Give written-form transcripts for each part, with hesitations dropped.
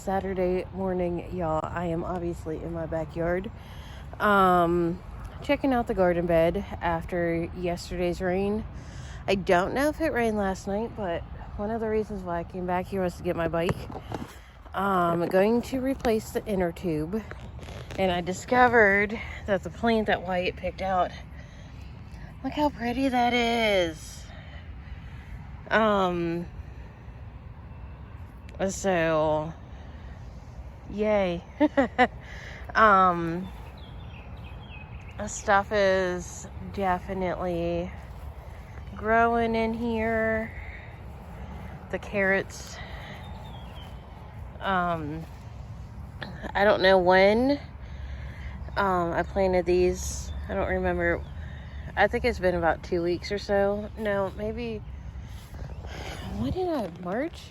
Saturday morning, y'all. I am obviously in my backyard, checking out the garden bed after yesterday's rain. I don't know if it rained last night, but one of the reasons why I came back here was to get my bike. I'm going to replace the inner tube, and I discovered that the plant that Wyatt picked out, look how pretty that is. So yay. Stuff is definitely growing in here. The carrots, I don't know when I planted these. I don't remember. I think it's been about 2 weeks or so. No, maybe, when did March?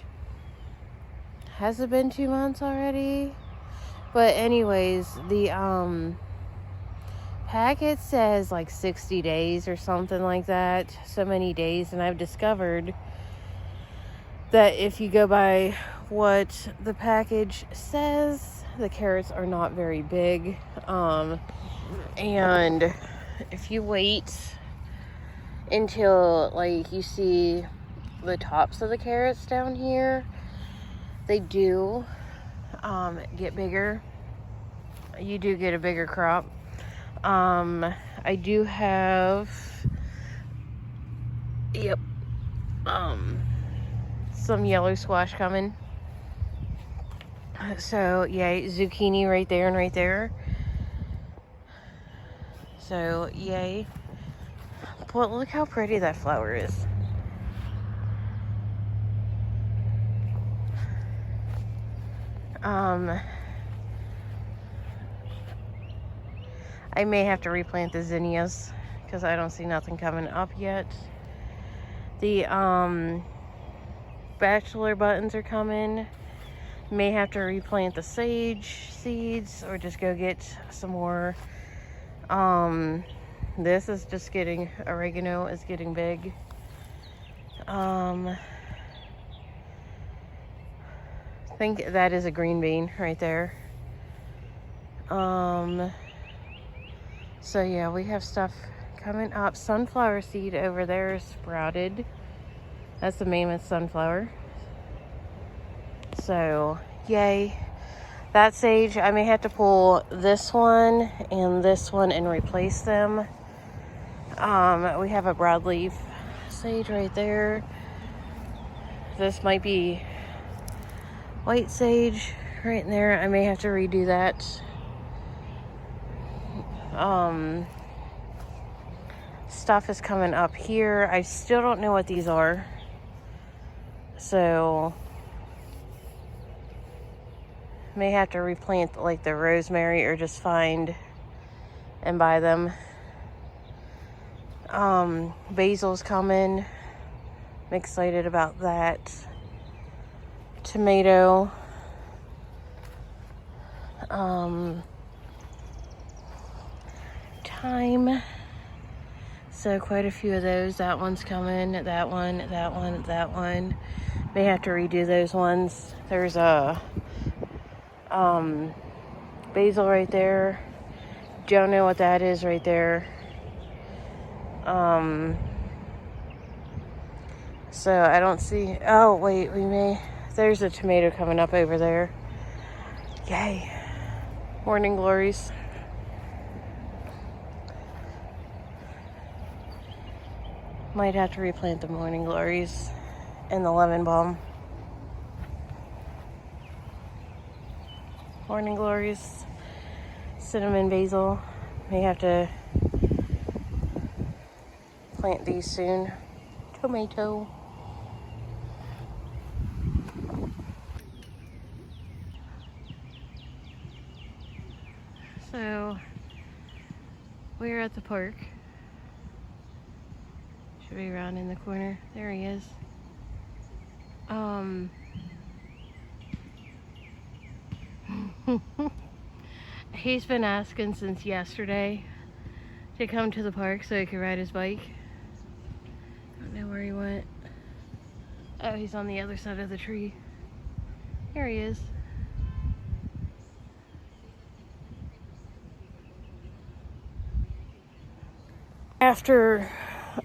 Has it been 2 months already? But anyways, the packet says like 60 days or something like that. So many days. And I've discovered that if you go by what the package says, the carrots are not very big. And if you wait until like you see the tops of the carrots down here, they do get bigger. You do get a bigger crop. I do have some yellow squash coming. So yay, zucchini right there and right there. So yay. But look how pretty that flower is. I may have to replant the zinnias because I don't see nothing coming up yet. The bachelor buttons are coming. May have to replant the sage seeds or just go get some more. This is just getting, oregano is getting big. I think that is a green bean right there. So yeah, we have stuff coming up. Sunflower seed over there is sprouted. That's the mammoth sunflower. So yay. That sage, I may have to pull this one and replace them. We have a broadleaf sage right there. This might be white sage right in there. I may have to redo that. Stuff is coming up here. I still don't know what these are. So may have to replant like the rosemary or just find and buy them. Basil's coming. I'm excited about that. Tomato. Thyme. So quite a few of those. That one's coming. That one. May have to redo those ones. There's a basil right there. Don't know what that is right there. So I don't see. Oh wait, there's a tomato coming up over there. Yay. Morning glories. Might have to replant the morning glories and the lemon balm. Morning glories, cinnamon basil. May have to plant these soon. Tomato. So we're at the park. Should be around in the corner. There he is. He's been asking since yesterday to come to the park so he could ride his bike. Don't know where he went. Oh, he's on the other side of the tree. Here he is. after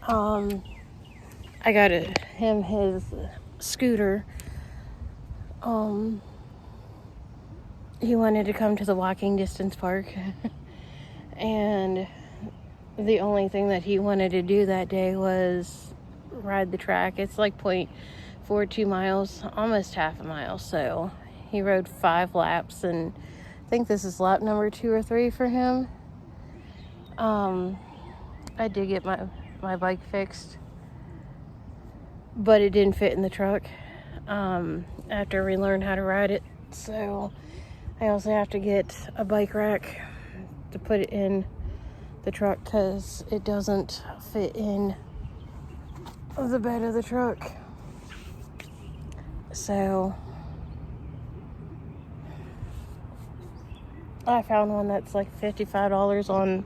I got him his scooter, he wanted to come to the walking distance park. And the only thing that he wanted to do that day was ride the track. It's like 0.42 miles, almost half a mile. So he rode 5 laps, and I think this is lap number 2 or 3 for him. I did get my bike fixed, but it didn't fit in the truck after we learned how to ride it. So I also have to get a bike rack to put it in the truck because it doesn't fit in the bed of the truck. So I found one that's like $55 on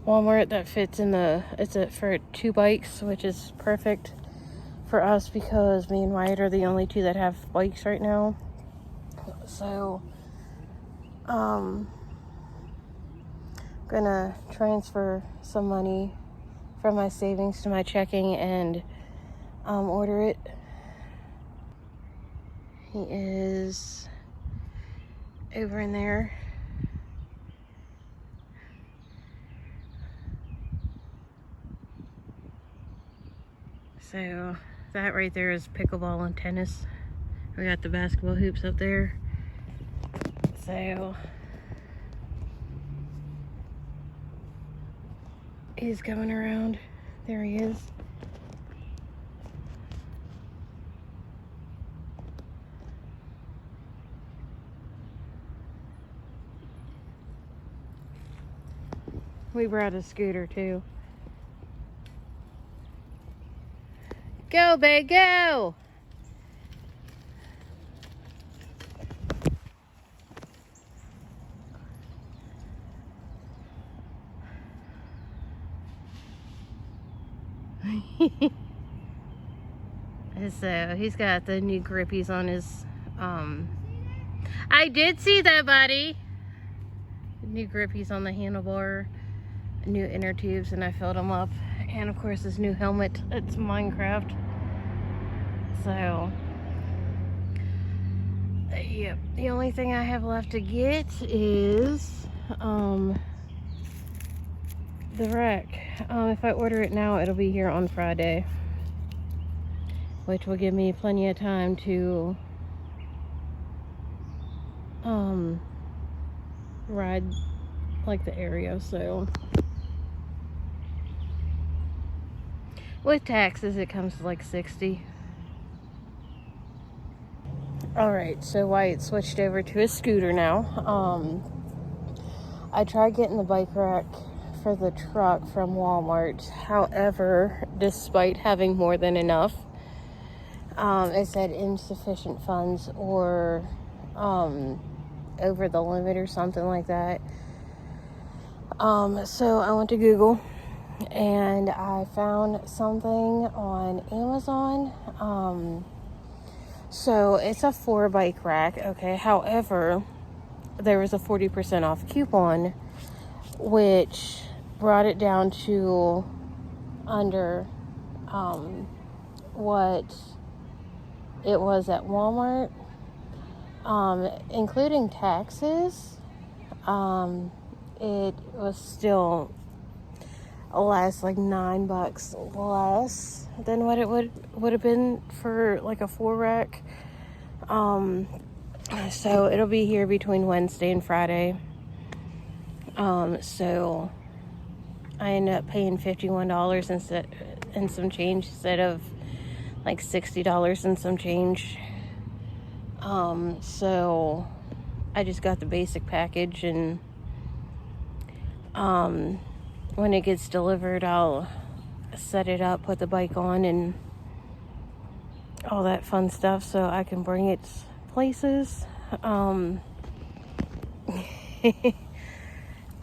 Walmart that fits in for 2 bikes, which is perfect for us because me and Wyatt are the only 2 that have bikes right now. So gonna transfer some money from my savings to my checking and order it. He is over in there. So that right there is pickleball and tennis. We got the basketball hoops up there. So he's coming around. There he is. We brought a scooter too. Go, babe, go! So he's got the new grippies on his I did see that, buddy. New grippies on the handlebar, new inner tubes, and I filled them up. And of course his new helmet. It's Minecraft. So yep, the only thing I have left to get is the rack. If I order it now, it'll be here on Friday, which will give me plenty of time to ride like the area. So with taxes it comes to like $60. Alright, so Wyatt switched over to a scooter now. I tried getting the bike rack for the truck from Walmart. However, despite having more than enough, it said insufficient funds or over the limit or something like that. So I went to Google and I found something on Amazon. So it's a 4-bike rack, okay? However, there was a 40% off coupon, which brought it down to under what it was at Walmart, including taxes. It was still less, like $9 less than what it would have been for like a 4-rack. So it'll be here between Wednesday and Friday. So I ended up paying $51 instead and some change instead of like $60 and some change. So I just got the basic package, and when it gets delivered, I'll set it up, put the bike on, and all that fun stuff so I can bring it places.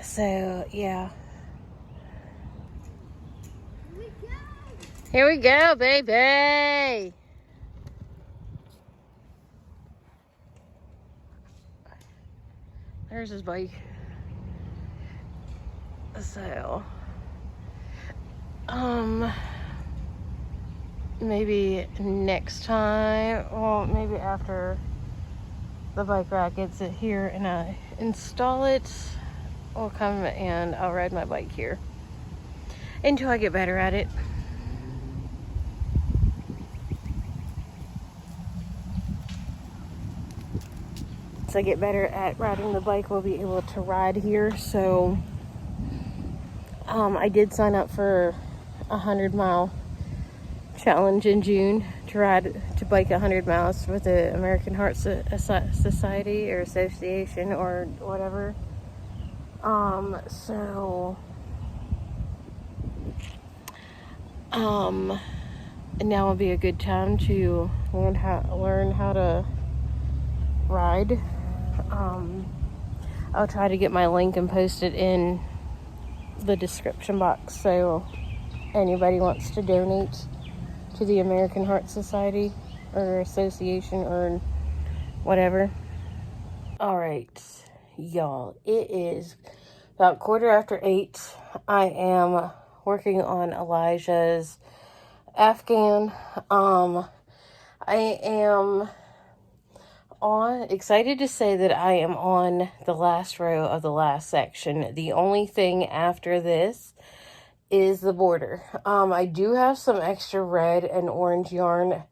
So yeah, here we go, baby. There's his bike. So Maybe next time, well, maybe after the bike rack gets it here and I install it, I'll come and I'll ride my bike here until I get better at it. Once I get better at riding the bike, we'll be able to ride here. So I did sign up for a 100-mile challenge in June to bike 100 miles with the American Heart Society or Association or whatever. Now would be a good time to learn how to ride. I'll try to get my link and post it in the description box so anybody wants to donate to the American Heart Society or Association or whatever. All right, y'all, it is about 8:15. I am working on Elijah's Afghan. I am excited to say that I am on the last row of the last section. The only thing after this is the border. I do have some extra red and orange yarn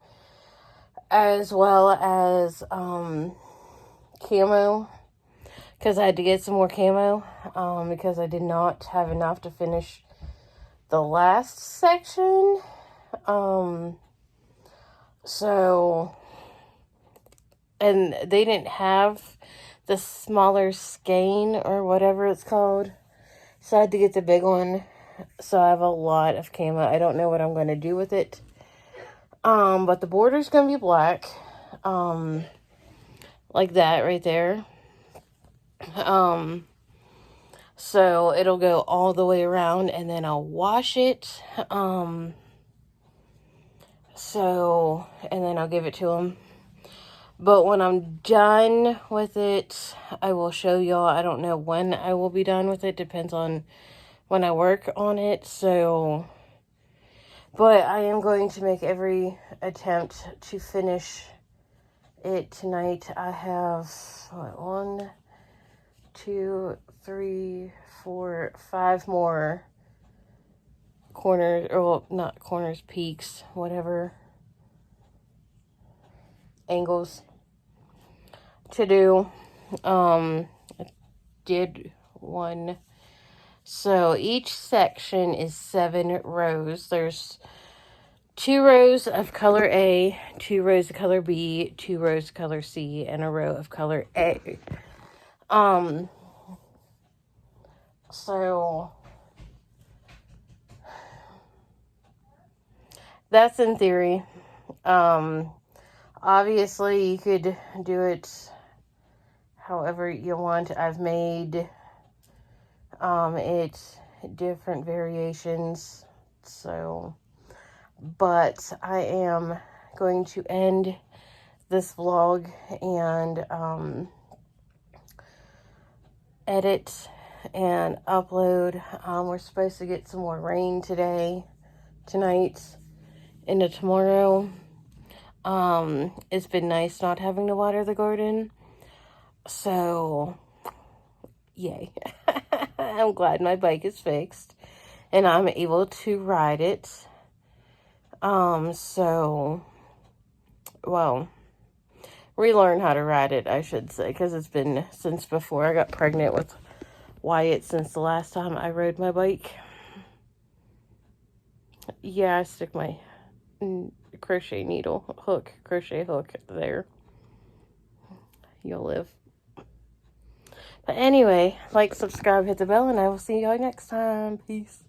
as well as camo, because I had to get some more camo because I did not have enough to finish the last section. And they didn't have the smaller skein or whatever it's called, so I had to get the big one. So I have a lot of camo. I don't know what I'm going to do with it. But the border's going to be black. Like that right there. So it'll go all the way around and then I'll wash it. And then I'll give it to them. But when I'm done with it, I will show y'all. I don't know when I will be done with it. Depends on when I work on it. But I am going to make every attempt to finish it tonight. I have 1, 2, 3, 4, 5 more corners, or well, not corners, peaks, whatever, angles to do. I did one. So each section is 7 rows. There's 2 rows of color A, 2 rows of color B, 2 rows of color C, and a row of color A. So that's in theory. Obviously you could do it however you want. I've made it different variations. But I am going to end this vlog and edit and upload. We're supposed to get some more rain tonight, into tomorrow. It's been nice not having to water the garden. So, yay. I'm glad my bike is fixed and I'm able to ride it. Relearn how to ride it, I should say, because it's been since before I got pregnant with Wyatt, since the last time I rode my bike. Yeah, I stick my crochet hook there. You'll live. But anyway, like, subscribe, hit the bell, and I will see y'all next time. Peace.